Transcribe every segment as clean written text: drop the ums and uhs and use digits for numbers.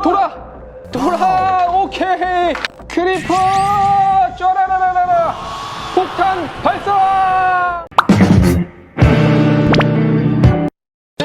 돌아. 오케이. 크리퍼 쩌라라라라 폭탄 발사.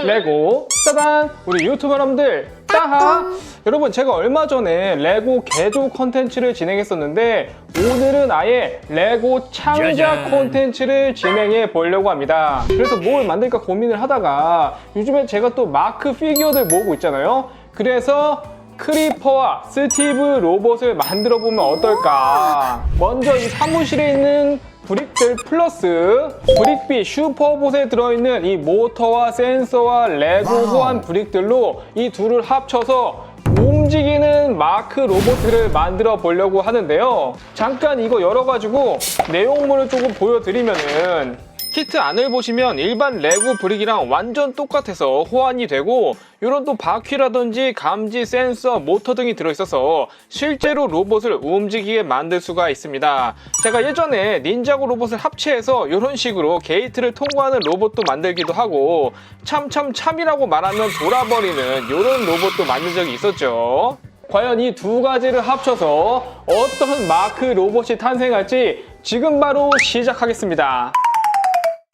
레고 짜잔. 우리 유튜버 여러분들 따하. 여러분, 제가 얼마 전에 레고 개조 컨텐츠를 진행했었는데 오늘은 아예 레고 창작 컨텐츠를 진행해 보려고 합니다. 그래서 뭘 만들까 고민을 하다가 요즘에 제가 또 마크 피규어들 모으고 있잖아요. 그래서 크리퍼와 스티브 로봇을 만들어 보면 어떨까. 먼저 이 사무실에 있는 브릭들 플러스 브릭비 슈퍼봇에 들어있는 이 모터와 센서와 레고 호환 브릭들로 이 둘을 합쳐서 움직이는 마크 로봇을 만들어 보려고 하는데요. 잠깐 이거 열어가지고 내용물을 조금 보여드리면은, 키트 안을 보시면 일반 레고 브릭이랑 완전 똑같아서 호환이 되고, 이런 또 바퀴라든지 감지 센서, 모터 등이 들어있어서 실제로 로봇을 움직이게 만들 수가 있습니다. 제가 예전에 닌자고 로봇을 합체해서 이런 식으로 게이트를 통과하는 로봇도 만들기도 하고, 참이라고 말하면 돌아버리는 이런 로봇도 만든 적이 있었죠. 과연 이 두 가지를 합쳐서 어떤 마크 로봇이 탄생할지 지금 바로 시작하겠습니다.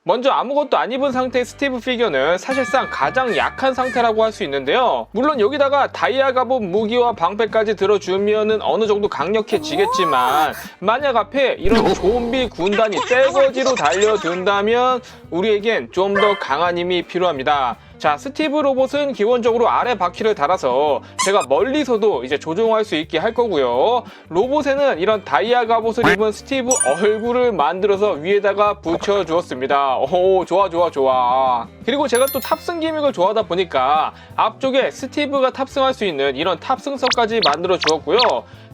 먼저 아무것도 안 입은 상태의 스티브 피규어는 사실상 가장 약한 상태라고 할 수 있는데요. 물론 여기다가 다이아 갑옷 무기와 방패까지 들어주면 어느 정도 강력해지겠지만, 만약 앞에 이런 좀비 군단이 떼거지로 달려든다면 우리에겐 좀 더 강한 힘이 필요합니다. 자, 스티브 로봇은 기본적으로 아래 바퀴를 달아서 제가 멀리서도 이제 조종할 수 있게 할 거고요. 로봇에는 이런 다이아 갑옷을 입은 스티브 얼굴을 만들어서 위에다가 붙여주었습니다. 오, 좋아. 그리고 제가 또 탑승 기믹을 좋아하다 보니까 앞쪽에 스티브가 탑승할 수 있는 이런 탑승석까지 만들어 주었고요.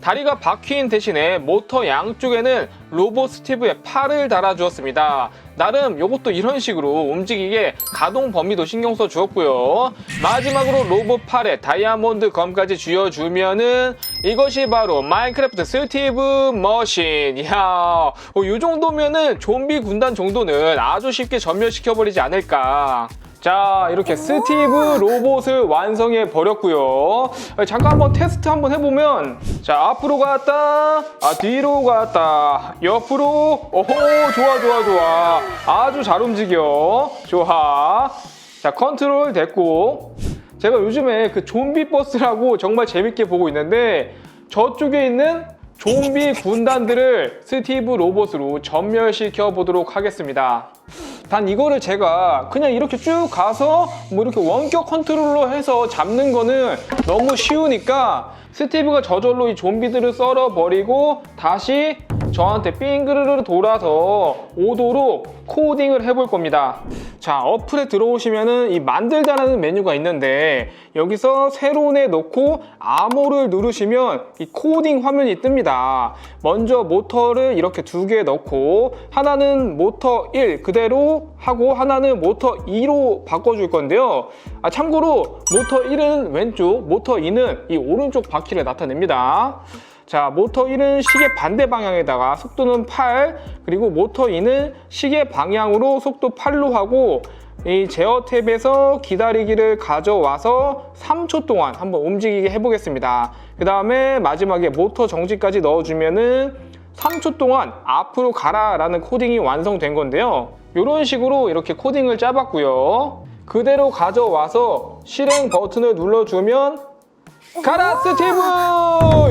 다리가 바퀴인 대신에 모터 양쪽에는 로봇 스티브의 팔을 달아주었습니다. 나름 이것도 이런 식으로 움직이게 가동 범위도 신경 써 주었고요. 마지막으로 로봇 팔에 다이아몬드 검까지 쥐어주면은 이것이 바로 마인크래프트 스티브 머신. 이야, 이 정도면은 좀비 군단 정도는 아주 쉽게 전멸시켜버리지 않을까. 자, 이렇게 스티브 로봇을 완성해 버렸고요. 잠깐 한번 테스트 한번 해보면, 자, 앞으로 갔다, 뒤로 갔다, 옆으로, 오호, 좋아. 아주 잘 움직여. 좋아. 자, 컨트롤 됐고, 제가 요즘에 그 좀비 버스라고 정말 재밌게 보고 있는데, 저쪽에 있는 좀비 군단들을 스티브 로봇으로 전멸시켜 보도록 하겠습니다. 단 이거를 제가 그냥 이렇게 쭉 가서 뭐 이렇게 원격 컨트롤로 해서 잡는 거는 너무 쉬우니까 스티브가 저절로 이 좀비들을 썰어버리고 다시 저한테 삥그르르 돌아서 오도록 코딩을 해볼 겁니다. 자, 어플에 들어오시면은 이 만들다라는 메뉴가 있는데 여기서 새로운에 넣고 암호를 누르시면 이 코딩 화면이 뜹니다. 먼저 모터를 이렇게 두 개 넣고 하나는 모터 1 그대로 하고 하나는 모터 2로 바꿔줄 건데요. 참고로 모터 1은 왼쪽, 모터 2는 이 오른쪽 바퀴를 나타냅니다. 자, 모터 1은 시계 반대 방향에다가 속도는 8, 그리고 모터 2는 시계 방향으로 속도 8로 하고 이 제어 탭에서 기다리기를 가져와서 3초 동안 한번 움직이게 해보겠습니다. 그 다음에 마지막에 모터 정지까지 넣어주면은 3초 동안 앞으로 가라 라는 코딩이 완성된 건데요. 이런 식으로 이렇게 코딩을 짜봤고요. 그대로 가져와서 실행 버튼을 눌러주면 가라 스티브!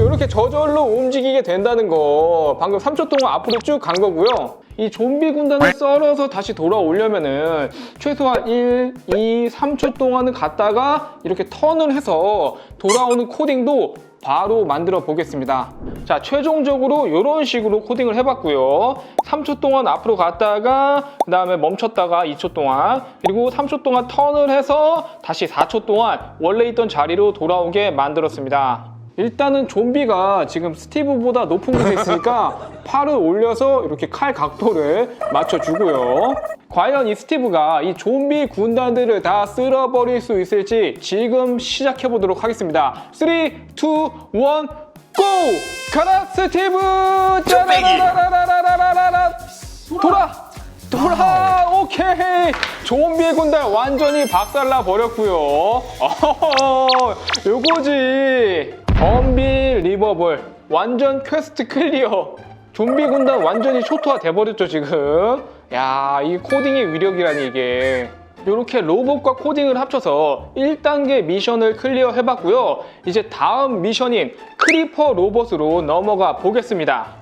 이렇게 저절로 움직이게 된다는 거. 방금 3초 동안 앞으로 쭉 간 거고요. 이 좀비 군단을 썰어서 다시 돌아오려면은 최소한 1, 2, 3초 동안은 갔다가 이렇게 턴을 해서 돌아오는 코딩도 바로 만들어 보겠습니다. 자, 최종적으로 이런 식으로 코딩을 해봤고요. 3초 동안 앞으로 갔다가 그 다음에 멈췄다가 2초 동안, 그리고 3초 동안 턴을 해서 다시 4초 동안 원래 있던 자리로 돌아오게 만들었습니다. 일단은 좀비가 지금 스티브보다 높은 곳에 있으니까 팔을 올려서 이렇게 칼 각도를 맞춰주고요. 과연 이 스티브가 이 좀비 군단들을 다 쓸어버릴 수 있을지 지금 시작해보도록 하겠습니다. 3, 2, 1, 고! 가라 스티브! 짜라라라라라라라! 돌아! 오케이! 좀비의 군단 완전히 박살나 버렸고요. 요거지. 언빌리버블. 완전 퀘스트 클리어. 좀비 군단 완전히 초토화 돼버렸죠, 지금. 야, 이 코딩의 위력이라니, 이게. 이렇게 로봇과 코딩을 합쳐서 1단계 미션을 클리어 해봤고요. 이제 다음 미션인 크리퍼 로봇으로 넘어가 보겠습니다.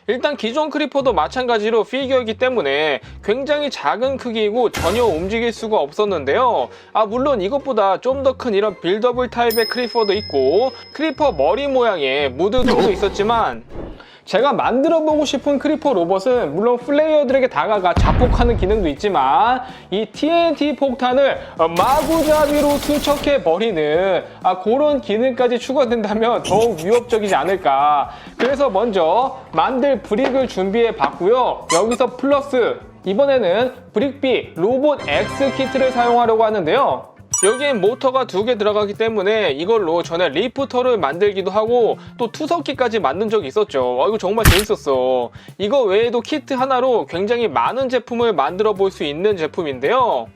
일단 기존 크리퍼도 마찬가지로 피규어이기 때문에 굉장히 작은 크기이고 전혀 움직일 수가 없었는데요. 물론 이것보다 좀 더 큰 이런 빌더블 타입의 크리퍼도 있고 크리퍼 머리 모양의 무드등도 있었지만 제가 만들어보고 싶은 크리퍼 로봇은 물론 플레이어들에게 다가가 자폭하는 기능도 있지만 이 TNT 폭탄을 마구잡이로 투척해버리는 그런 기능까지 추가된다면 더욱 위협적이지 않을까. 그래서 먼저 만들 브릭을 준비해봤고요. 여기서 플러스 이번에는 브릭비 로봇 X 키트를 사용하려고 하는데요. 여기엔 모터가 2개 들어가기 때문에 이걸로 전에 리프터를 만들기도 하고 또 투석기까지 만든 적이 있었죠. 이거 정말 재밌었어. 이거 외에도 키트 하나로 굉장히 많은 제품을 만들어 볼 수 있는 제품인데요.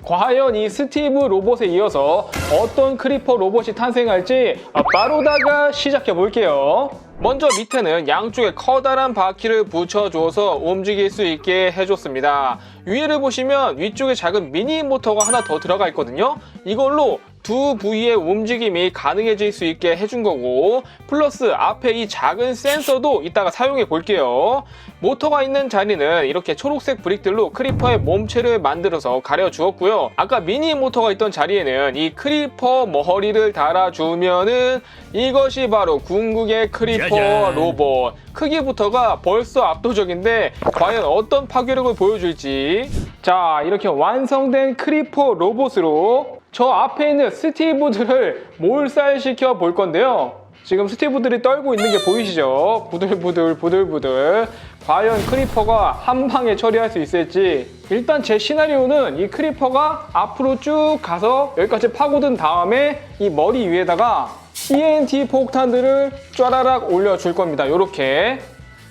과연 이 스티브 로봇에 이어서 어떤 크리퍼 로봇이 탄생할지 바로다가 시작해 볼게요. 먼저 밑에는 양쪽에 커다란 바퀴를 붙여줘서 움직일 수 있게 해줬습니다. 위를 보시면 위쪽에 작은 미니 모터가 하나 더 들어가 있거든요. 이걸로 두 부위의 움직임이 가능해질 수 있게 해준 거고 플러스 앞에 이 작은 센서도 이따가 사용해 볼게요. 모터가 있는 자리는 이렇게 초록색 브릭들로 크리퍼의 몸체를 만들어서 가려주었고요. 아까 미니 모터가 있던 자리에는 이 크리퍼 머리를 달아주면은 이것이 바로 궁극의 크리퍼 로봇. 크기부터가 벌써 압도적인데 과연 어떤 파괴력을 보여줄지. 자, 이렇게 완성된 크리퍼 로봇으로 저 앞에 있는 스티브들을 몰살시켜 볼 건데요. 지금 스티브들이 떨고 있는 게 보이시죠? 부들부들 부들부들. 과연 크리퍼가 한 방에 처리할 수 있을지. 일단 제 시나리오는 이 크리퍼가 앞으로 쭉 가서 여기까지 파고든 다음에 이 머리 위에다가 TNT 폭탄들을 쫘라락 올려줄 겁니다. 요렇게.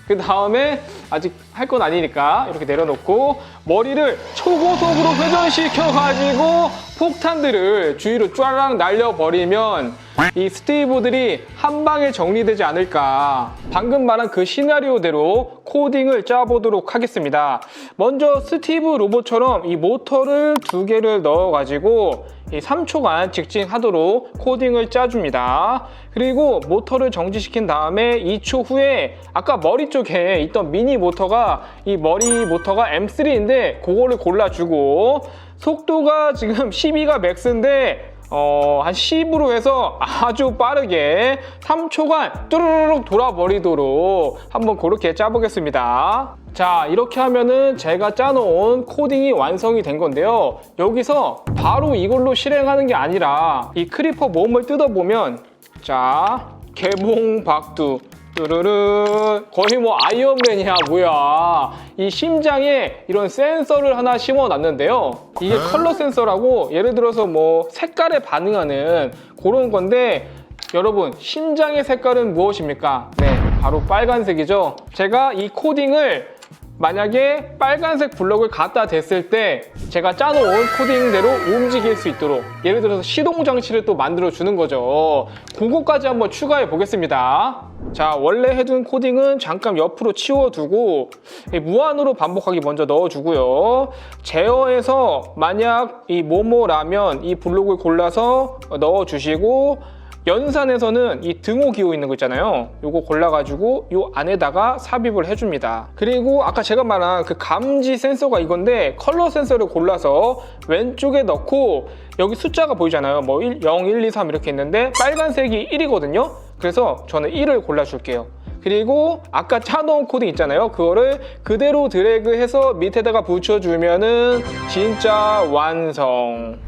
그 다음에 아직 할 건 아니니까 이렇게 내려놓고 머리를 초고속으로 회전시켜가지고 폭탄들을 주위로 쫘랑 날려버리면 이 스티브들이 한 방에 정리되지 않을까. 방금 말한 그 시나리오대로 코딩을 짜보도록 하겠습니다. 먼저 스티브 로봇처럼 이 모터를 2개를 넣어가지고 이 3초간 직진하도록 코딩을 짜줍니다. 그리고 모터를 정지시킨 다음에 2초 후에 아까 머리 쪽에 있던 미니 모터가 이 머리 모터가 M3인데 그거를 골라주고 속도가 지금 12가 맥스인데 한 10으로 해서 아주 빠르게 3초간 뚜루룩 돌아버리도록 한번 그렇게 짜보겠습니다. 자, 이렇게 하면은 제가 짜놓은 코딩이 완성이 된 건데요. 여기서 바로 이걸로 실행하는 게 아니라 이 크리퍼 몸을 뜯어보면 자, 개봉박두 뚜루르 거의 뭐 아이언맨이야 뭐야. 이 심장에 이런 센서를 하나 심어놨는데요. 이게 컬러 센서라고 예를 들어서 뭐 색깔에 반응하는 그런 건데 여러분 심장의 색깔은 무엇입니까? 네, 바로 빨간색이죠. 제가 이 코딩을 만약에 빨간색 블럭을 갖다 댔을 때 제가 짜놓은 코딩대로 움직일 수 있도록 예를 들어서 시동 장치를 또 만들어 주는 거죠. 그거까지 한번 추가해 보겠습니다. 자, 원래 해둔 코딩은 잠깐 옆으로 치워두고 무한으로 반복하기 먼저 넣어주고요. 제어해서 만약 이 모모라면 이 블록을 골라서 넣어주시고 연산에서는 이 등호 기호 있는 거 있잖아요. 요거 골라가지고 요 안에다가 삽입을 해줍니다. 그리고 아까 제가 말한 그 감지 센서가 이건데 컬러 센서를 골라서 왼쪽에 넣고 여기 숫자가 보이잖아요. 뭐 0, 1, 2, 3 이렇게 있는데 빨간색이 1이거든요. 그래서 저는 1을 골라줄게요. 그리고 아까 짜놓은 코딩 있잖아요. 그거를 그대로 드래그해서 밑에다가 붙여주면은 진짜 완성.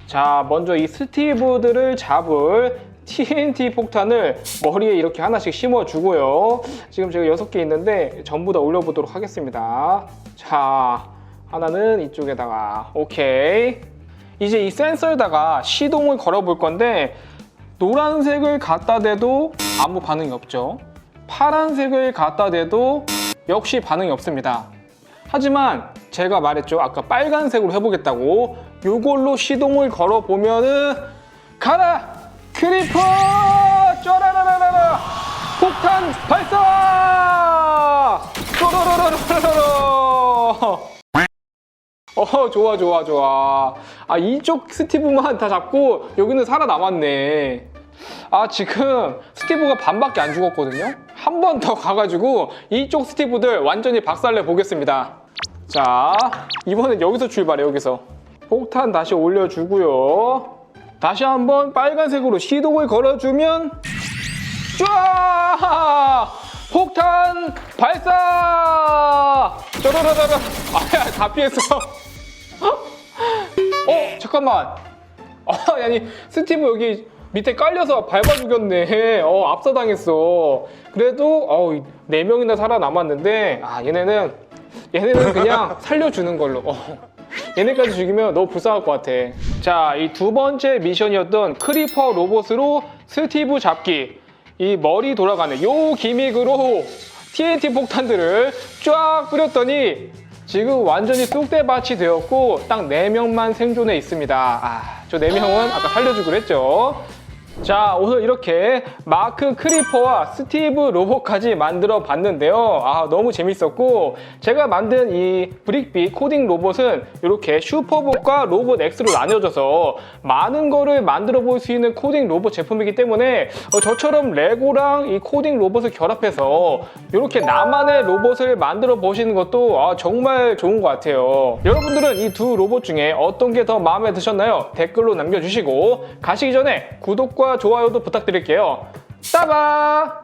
자, 먼저 이 스티브들을 잡을 TNT 폭탄을 머리에 이렇게 하나씩 심어주고요. 지금 제가 6개 있는데 전부 다 올려보도록 하겠습니다. 자, 하나는 이쪽에다가 오케이. 이제 이 센서에다가 시동을 걸어 볼 건데 노란색을 갖다 대도 아무 반응이 없죠. 파란색을 갖다 대도 역시 반응이 없습니다. 하지만 제가 말했죠. 아까 빨간색으로 해보겠다고. 요걸로 시동을 걸어보면은 가라! 크리퍼! 쪼라라라라! 폭탄 발사! 쪼로로로로로로! 좋아, 좋아, 좋아. 아, 이쪽 스티브만 다 잡고 여기는 살아남았네. 아, 지금 스티브가 반밖에 안 죽었거든요? 한 번 더 가가지고 이쪽 스티브들 완전히 박살내 보겠습니다. 자, 이번엔 여기서 출발해, 여기서. 폭탄 다시 올려주고요. 다시 한번 빨간색으로 시동을 걸어주면 쫙! 폭탄 발사! 쪼르르르르! 아, 다 피했어. 잠깐만. 아니, 스티브 여기 밑에 깔려서 밟아 죽였네. 압사당했어. 그래도 4명이나 살아남았는데, 얘네는 그냥 살려주는 걸로. 얘네까지 죽이면 너무 불쌍할 것 같아. 자, 이 두 번째 미션이었던 크리퍼 로봇으로 스티브 잡기. 이 머리 돌아가는 요 기믹으로 TNT 폭탄들을 쫙 뿌렸더니 지금 완전히 쑥대밭이 되었고 딱 4명만 생존해 있습니다. 저 4명은 아까 살려주기로 했죠. 자, 오늘 이렇게 마크 크리퍼와 스티브 로봇까지 만들어 봤는데요. 너무 재밌었고, 제가 만든 이 브릭비 코딩 로봇은 이렇게 슈퍼봇과 로봇 X로 나뉘어져서 많은 거를 만들어 볼 수 있는 코딩 로봇 제품이기 때문에 저처럼 레고랑 이 코딩 로봇을 결합해서 이렇게 나만의 로봇을 만들어 보시는 것도 정말 좋은 것 같아요. 여러분들은 이 두 로봇 중에 어떤 게 더 마음에 드셨나요? 댓글로 남겨주시고, 가시기 전에 구독과 좋아요도 부탁드릴게요. 따바!